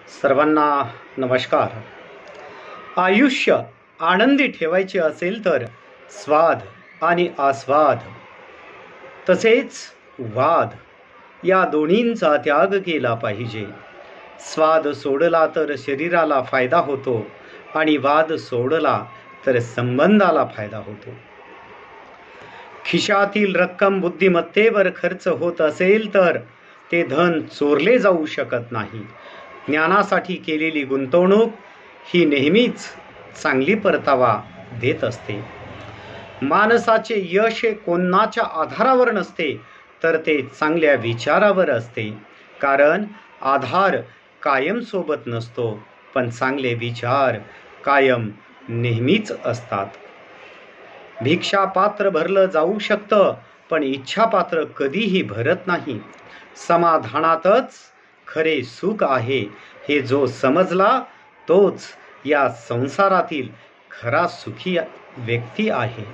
सर्वांना नमस्कार. आयुष्य आनंदी ठेवायचे असेल तर स्वाद आणि आस्वाद तसेच वाद या दोन्हींचा त्याग केला पाहिजे. स्वाद सोडला तर शरीराला फायदा होतो आणि वाद सोडला तर संबंधाला फायदा होतो. खिशातील रक्कम बुद्धिमत्तेवर खर्च होत असेल तर ते धन चोरले जाऊ शकत नाही. ज्ञानासाठी केलेली गुंतवणूक ही नेहमीच चांगली परतावा देत असते. माणसाचे यश हे कोणाच्या आधारावर नसते तर ते चांगल्या विचारावर असते. कारण आधार कायम सोबत नसतो, पण चांगले विचार कायम नेहमीच असतात. भिक्षा पात्र भरलं जाऊ शकतं, पण इच्छा पात्र कधीही भरत नाही. समाधानातच खरे सुख आहे हे जो समजला तोच या संसारातील खरा सुखी व्यक्ती आहे.